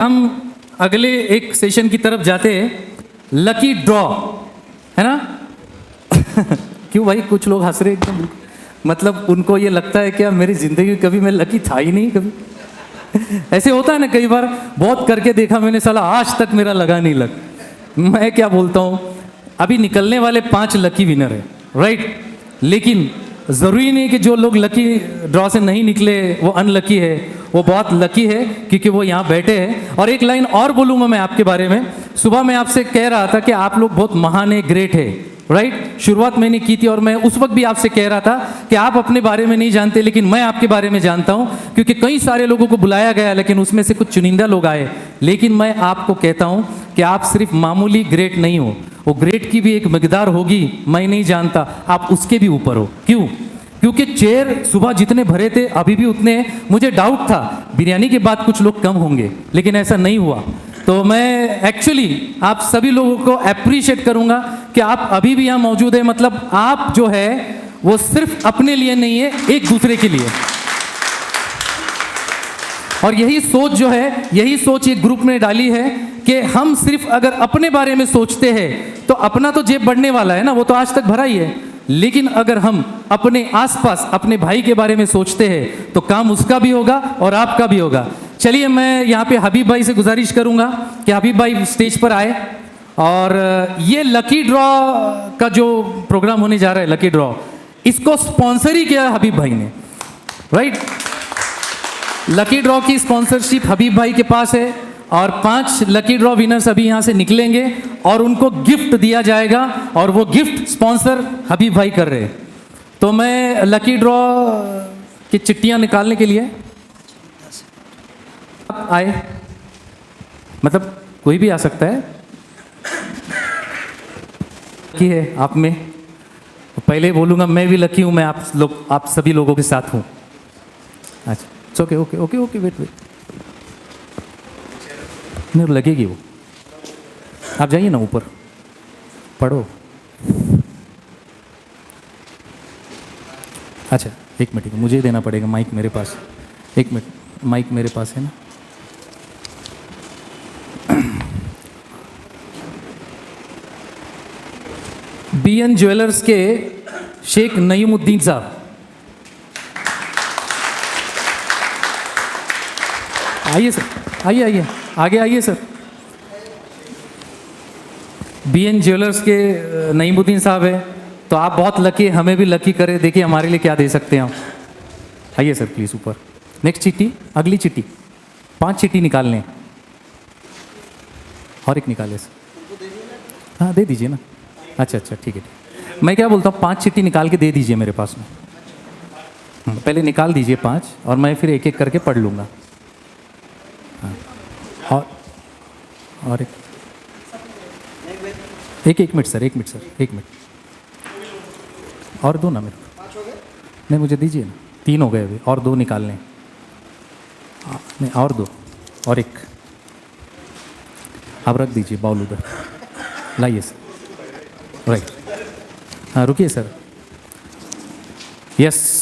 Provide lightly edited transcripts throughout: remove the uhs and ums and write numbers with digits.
हम अगले एक सेशन की तरफ जाते हैं, लकी ड्रॉ, है ना? क्यों भाई, कुछ लोग हंस रहे एकदम, मतलब उनको ये लगता है क्या मेरी जिंदगी कभी मैं लकी था ही नहीं कभी। ऐसे होता है ना, कई बार बहुत करके देखा मैंने, साला आज तक मेरा लगा नहीं लग। मैं क्या बोलता हूँ, अभी निकलने वाले 5 लकी विनर है, राइट? लेकिन ज़रूरी नहीं कि जो लोग लकी ड्रॉ से नहीं निकले वो अनलकी है, वो बहुत लकी है क्योंकि वो यहाँ बैठे हैं। और एक लाइन और बोलूँगा मैं आपके बारे में। सुबह मैं आपसे कह रहा था कि आप लोग बहुत महान है, ग्रेट है, राइट? शुरुआत मैंने की थी और मैं उस वक्त भी आपसे कह रहा था कि आप अपने बारे में नहीं जानते, लेकिन मैं आपके बारे में जानता हूँ, क्योंकि कई सारे लोगों को बुलाया गया लेकिन उसमें से कुछ चुनिंदा लोग आए। लेकिन मैं आपको कहता हूँ कि आप सिर्फ मामूली ग्रेट नहीं हो, वो ग्रेट की भी एक मकदार होगी, मैं नहीं जानता, आप उसके भी ऊपर हो। क्यों? क्योंकि चेयर सुबह जितने भरे थे अभी भी उतने हैं। मुझे डाउट था बिरयानी के बाद कुछ लोग कम होंगे, लेकिन ऐसा नहीं हुआ। तो मैं एक्चुअली आप सभी लोगों को अप्रिशिएट करूंगा कि आप अभी भी यहाँ मौजूद है। मतलब आप जो है वो सिर्फ अपने लिए नहीं है, एक दूसरे के लिए। और यही सोच जो है, यही सोच एक ग्रुप ने डाली है कि हम सिर्फ अगर अपने बारे में सोचते हैं तो अपना तो जेब बढ़ने वाला है ना, वो तो आज तक भरा ही है। लेकिन अगर हम अपने आसपास अपने भाई के बारे में सोचते हैं तो काम उसका भी होगा और आपका भी होगा। चलिए, मैं यहाँ पे हबीब भाई से गुजारिश करूँगा कि हबीब भाई स्टेज पर आए। और ये लकी ड्रॉ का जो प्रोग्राम होने जा रहा है, लकी ड्रॉ, इसको स्पॉन्सर ही किया हबीब भाई ने, राइट? लकी ड्रॉ की स्पॉन्सरशिप हबीब भाई के पास है और 5 लकी ड्रॉ विनर्स अभी यहाँ से निकलेंगे और उनको गिफ्ट दिया जाएगा, और वो गिफ्ट स्पॉन्सर हबीब भाई कर रहे हैं। तो मैं लकी ड्रॉ की चिट्ठियाँ निकालने के लिए आप आए, मतलब कोई भी आ सकता है कि है आप में। तो पहले बोलूँगा मैं भी लकी हूँ, मैं आप सभी लोगों के साथ हूँ। अच्छा, okay okay okay okay, weight नहीं लगेगी वो, आप जाइए ना ऊपर पढ़ो। अच्छा एक मिनट, मुझे देना पड़ेगा माइक मेरे पास। एक मिनट, माइक मेरे पास है ना? BN ज्वेलर्स के शेख नईमुद्दीन साहब, आइए सर, आइए आइए, आगे आइए सर। BN ज्वेलर्स के नईमुद्दीन साहब है, तो आप बहुत लकी, हमें भी लकी करे। देखिए हमारे लिए क्या दे सकते हैं आप। आइए सर प्लीज़ ऊपर। नेक्स्ट चिट्ठी, अगली चिट्ठी, 5 चिट्ठी निकालने हैं और एक निकाले सर। हाँ दे दीजिए ना। अच्छा अच्छा ठीक है, मैं क्या बोलता हूँ, 5 चिट्ठी निकाल के दे दीजिए मेरे पास में। पहले निकाल दीजिए 5 और मैं फिर एक एक करके पढ़ लूँगा। हाँ और एक मिनट सर, एक मिनट सर, एक मिनट और दो ना मेरे को। नहीं मुझे दीजिए ना, 3 हो गए अभी, और 2 निकालने। नहीं और 2 और एक आप रख दीजिए बाउल उधर, लाइए सर, राइट। हाँ रुकिए सर, यस।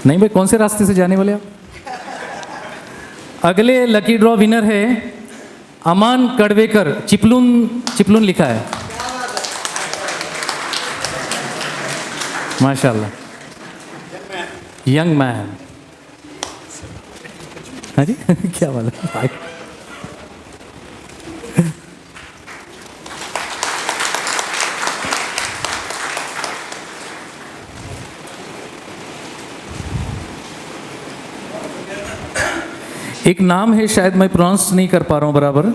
नहीं भाई, कौन से रास्ते से जाने वाले आप? अगले लकी ड्रॉ विनर है अमान कड़वेकर, चिपलून लिखा है, माशाल्लाह, यंग मैन। हाँ जी क्या वाला? एक नाम है, शायद मैं प्रोनाउंस नहीं कर पा रहा हूँ बराबर,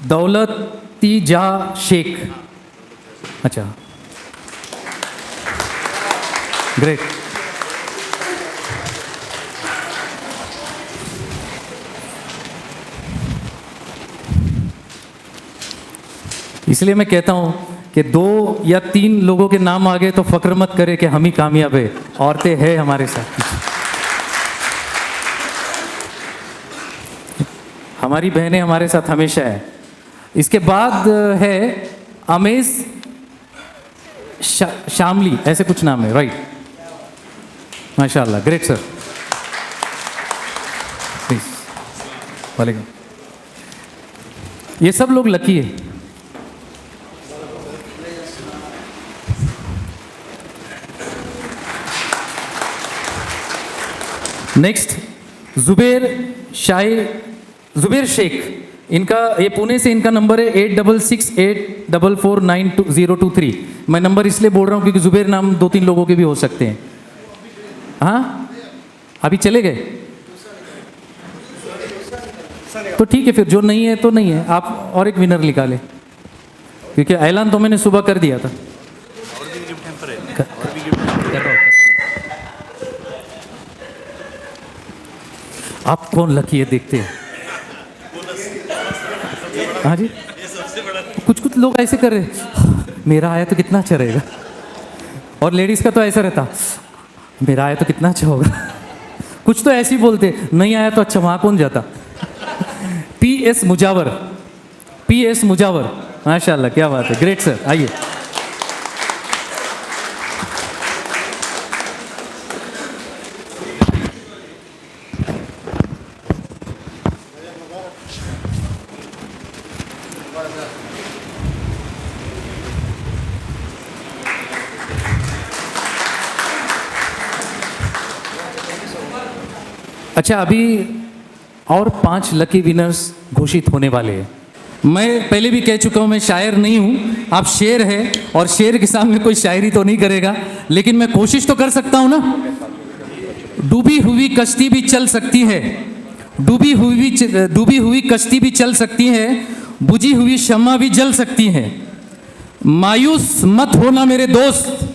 दौलतीजा शेख। अच्छा ग्रेट। इसलिए मैं कहता हूँ कि 2 या 3 लोगों के नाम आ गए तो फक्र मत करे कि हम ही कामयाब है, औरतें हैं हमारे साथ। हमारी बहनें हमारे साथ हमेशा है। इसके बाद है अमेश शामली, ऐसे कुछ नाम है, राइट? माशाल्लाह, ग्रेट सर, प्लीज। वालेकुम। ये सब लोग लकी है। नेक्स्ट जुबेर शेख, इनका ये पुणे से, इनका नंबर है 8668449023। मैं नंबर इसलिए बोल रहा हूँ क्योंकि जुबेर नाम 2-3 लोगों के भी हो सकते हैं। हाँ, अभी चले गए तो ठीक है, फिर जो नहीं है तो नहीं है, आप और एक विनर निकालें, क्योंकि ऐलान तो मैंने सुबह कर दिया था। आप कौन लकी है देखते हैं? हाँ जी, कुछ लोग ऐसे कर रहे, मेरा आया तो कितना अच्छा रहेगा, और लेडीज का तो ऐसा रहता, मेरा आया तो कितना अच्छा होगा। कुछ तो ऐसे ही बोलते, नहीं आया तो अच्छा, वहां कौन जाता। PS मुजावर, माशाल्लाह, क्या बात है, ग्रेट सर, आइए। अच्छा, अभी और 5 लकी विनर्स घोषित होने वाले हैं। मैं पहले भी कह चुका हूँ, मैं शायर नहीं हूँ, आप शेर है, और शेर के सामने कोई शायरी तो नहीं करेगा, लेकिन मैं कोशिश तो कर सकता हूँ ना। डूबी हुई कश्ती भी चल सकती है, डूबी हुई कश्ती भी चल सकती है, बुझी हुई शम्मा भी जल सकती है। मायूस मत होना मेरे दोस्त,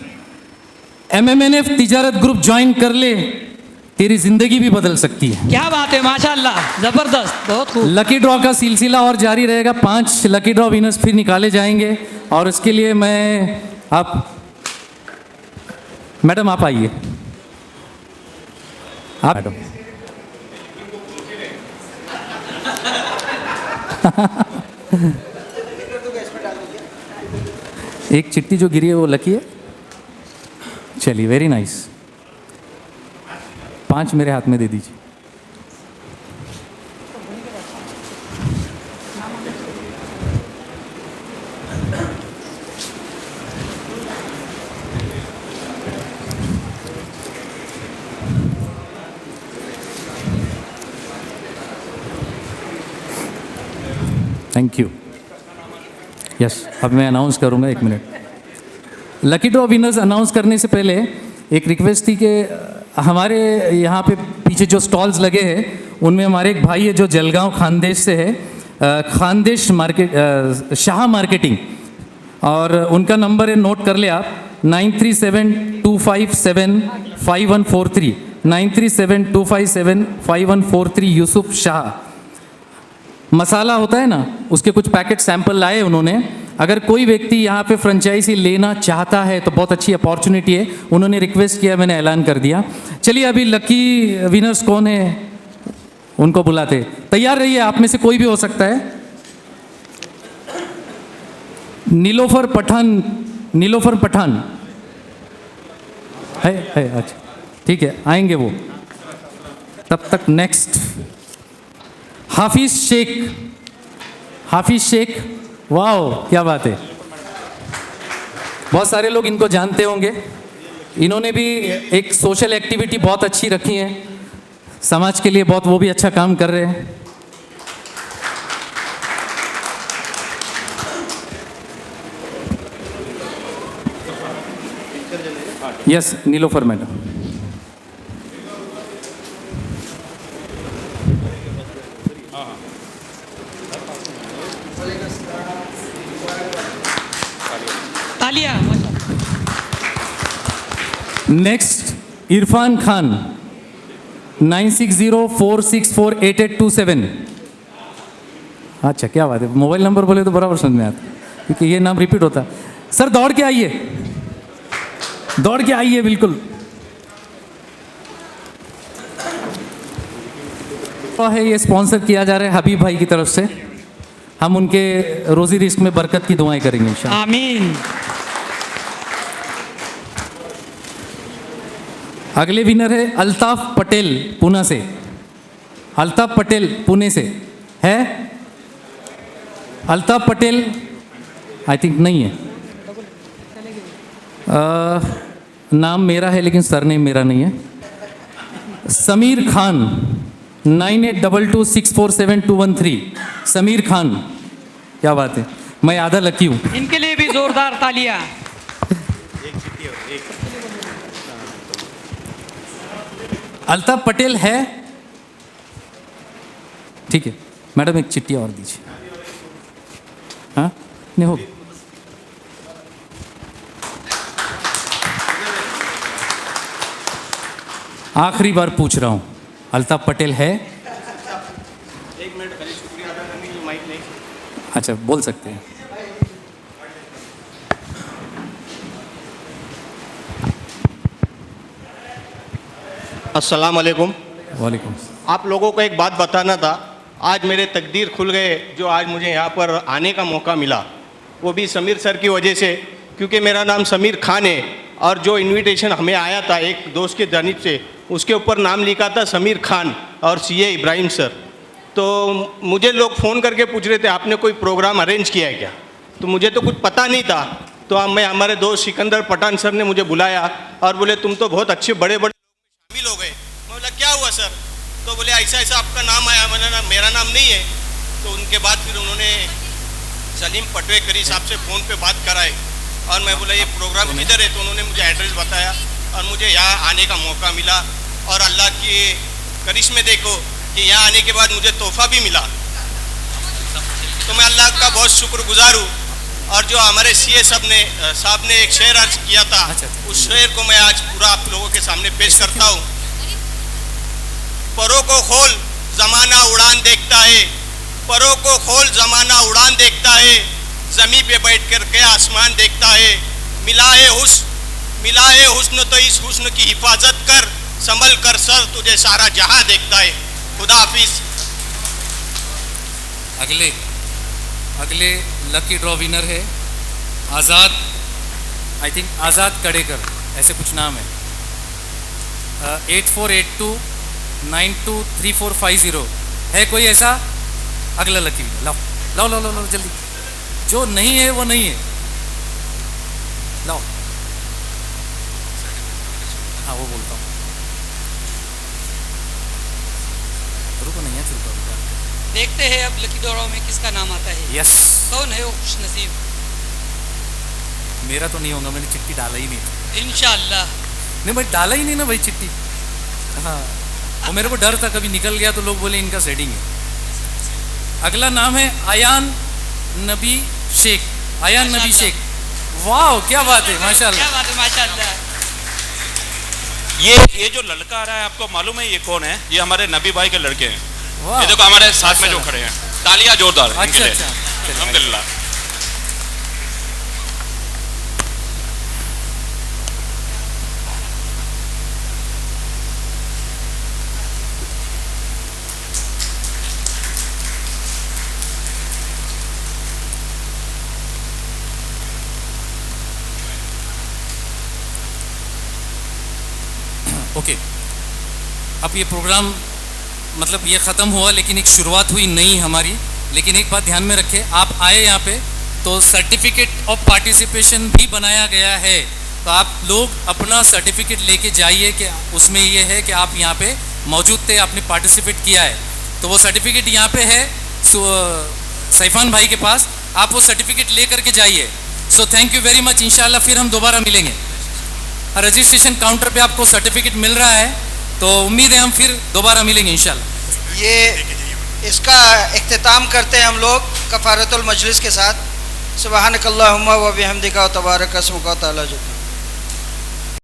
MMNF तिजारत ग्रुप ज्वाइन कर ले, तेरी जिंदगी भी बदल सकती है। क्या बात है, माशाल्लाह, जबरदस्त, बहुत खूब। लकी ड्रॉ का सिलसिला और जारी रहेगा, 5 लकी ड्रॉ विनर्स फिर निकाले जाएंगे, और उसके लिए मैं मैडम आप आइए, आप मैडम। एक चिट्ठी जो गिरी है वो लकी है। चलिए, वेरी नाइस। 5 मेरे हाथ में दे दीजिए। Thank you. यस, अब मैं अनाउंस करूंगा, 1 minute. Lucky draw winners announce करने से पहले एक रिक्वेस्ट थी कि हमारे यहाँ पे पीछे जो स्टॉल्स लगे हैं, उनमें हमारे एक भाई है जो जलगांव खानदेश से है, खानदेश मार्केट, शाह मार्केटिंग, और उनका नंबर है, नोट कर ले आप, 9372575143, 9372575143। यूसुफ शाह, मसाला होता है ना, उसके कुछ पैकेट सैंपल लाए उन्होंने। अगर कोई व्यक्ति यहाँ पे फ्रेंचाइजी लेना चाहता है तो बहुत अच्छी अपॉर्चुनिटी है, उन्होंने रिक्वेस्ट किया, मैंने ऐलान कर दिया। चलिए, अभी लकी विनर्स कौन है उनको बुलाते। तैयार रहिए, आप में से कोई भी हो सकता है। नीलोफर पठान है, अच्छा ठीक है, आएंगे वो। तब तक नेक्स्ट हाफिज शेख, वाओ, क्या बात है। बहुत सारे लोग इनको जानते होंगे, इन्होंने भी एक सोशल एक्टिविटी बहुत अच्छी रखी है, समाज के लिए बहुत, वो भी अच्छा काम कर रहे हैं। Yes, Nilofar madam. तालियां। नेक्स्ट इरफान खान, 9604648827। अच्छा, क्या बात है, मोबाइल नंबर बोले तो बराबर समझ में आता, क्योंकि ये नाम रिपीट होता। सर दौड़ के आइए, बिल्कुल। है ये स्पॉन्सर किया जा रहा है हबीब भाई की तरफ से। हम उनके रोजी रिस्क में बरकत की दुआएं करेंगे इंशाल्लाह। आमीन। अगले विनर है अल्ताफ पटेल पुणे से। अल्ताफ पटेल पुणे से है? अल्ताफ पटेल आई थिंक नहीं है। नाम मेरा है लेकिन सरनेम मेरा नहीं है। समीर खान 9822647213। समीर खान, क्या बात है, मैं आधा लकी हूँ। इनके लिए भी जोरदार तालियां। अल्ताफ पटेल है? ठीक है मैडम, एक चिट्ठी और दीजिए। हाँ नहीं हो, आखिरी बार पूछ रहा हूँ, अल्ताफ पटेल है? एक मिनट पहले शुक्रिया अदा करने की माइक नहीं। अच्छा बोल सकते हैं। अस्सलाम वालेकुम। वालेकुम। आप लोगों को एक बात बताना था। आज मेरे तकदीर खुल गए जो आज मुझे यहाँ पर आने का मौका मिला, वो भी समीर सर की वजह से, क्योंकि मेरा नाम समीर खान है और जो इनविटेशन हमें आया था एक दोस्त के जानिब से, उसके ऊपर नाम लिखा था समीर खान और सीए इब्राहिम सर। तो मुझे लोग फ़ोन करके पूछ रहे थे आपने कोई प्रोग्राम अरेंज किया है क्या, तो मुझे तो कुछ पता नहीं था। तो हमारे दोस्त सिकंदर पठान सर ने मुझे बुलाया और बोले तुम तो बहुत अच्छे बड़े बड़े शामिल हो गए। मैं बोला क्या हुआ सर, तो बोले ऐसा ऐसा आपका नाम आया। मैंने ना मेरा नाम नहीं है। तो उनके बाद फिर उन्होंने सलीम पटवेकरी साहब से फ़ोन पे बात कराई और मैं बोला ये प्रोग्राम किधर है, तो उन्होंने मुझे एड्रेस बताया और मुझे यहाँ आने का मौका मिला। और अल्लाह के करिश्मे देखो कि यहाँ आने के बाद मुझे तोहफा भी मिला, तो मैं अल्लाह का बहुत शुक्रगुजार हूँ। और जो हमारे सीए साहब ने एक शेर अर्ज किया था, उस शेर को मैं आज पूरा आप लोगों के सामने पेश करता हूँ। परों को खोल जमाना उड़ान देखता है, परों को खोल जमाना उड़ान देखता है, जमी पे बैठ कर के आसमान देखता है। मिला है हुस्न तो इस हुस्न की हिफाजत कर, संभल कर सर तुझे सारा जहां देखता है। खुदा हाफिज। अगले लकी ड्रॉ विनर है आज़ाद, आई थिंक आज़ाद कड़ेकर, ऐसे कुछ नाम है। 8482923450 है कोई ऐसा? अगला लकी विनर लाओ लाओ लाओ लाओ जल्दी। जो नहीं है वो नहीं है, लाओ। हाँ वो बोलता हूँ, रुको नहीं है, चलता देखते हैं अब लकी ड्रॉ में किसका नाम आता है। यस, कौन है वो खुशनसीब? मेरा तो नहीं होगा, मैंने चिट्ठी डाला ही नहीं। इंशाअल्लाह। नहीं भाई, डाला ही नहीं ना भाई चिट्ठी। हाँ, वो मेरे को डर था कभी निकल गया तो लोग बोले इनका सेटिंग है। अगला नाम है आयान नबी शेख। आयान नबी शेख, वाह क्या बात है, माशाल्लाह। क्या बात है, माशाल्लाह। ये जो लड़का आ रहा है आपको मालूम है ये कौन है? ये हमारे नबी भाई के लड़के हैं। वाह, ये देखो हमारे साथ में जो खड़े हैं, तालियां जोरदार इनके अच्छा लिए। अच्छा, अल्हम्दुलिल्लाह। ओके, अब ये प्रोग्राम मतलब ये ख़त्म हुआ, लेकिन एक शुरुआत हुई नई हमारी। लेकिन एक बात ध्यान में रखें, आप आए यहाँ पे तो सर्टिफिकेट ऑफ पार्टिसिपेशन भी बनाया गया है, तो आप लोग अपना सर्टिफिकेट लेके जाइए कि उसमें ये है कि आप यहाँ पे मौजूद थे, आपने पार्टिसिपेट किया है। तो वो सर्टिफिकेट यहाँ पे है सैफान भाई के पास, आप वो सर्टिफिकेट ले करके जाइए। So thank you very much, इंशाल्लाह फिर हम दोबारा मिलेंगे। रजिस्ट्रेशन काउंटर पे आपको सर्टिफिकेट मिल रहा है, तो उम्मीद है हम फिर दोबारा मिलेंगे इंशाल्लाह। ये इसका इख्तिताम करते हैं हम लोग कफ़ारतुल मजलिस के साथ। सुबहानकल्लाहुम्मा व बिहम्दिका व तबारक अस्मुका व तआला जद्दुक।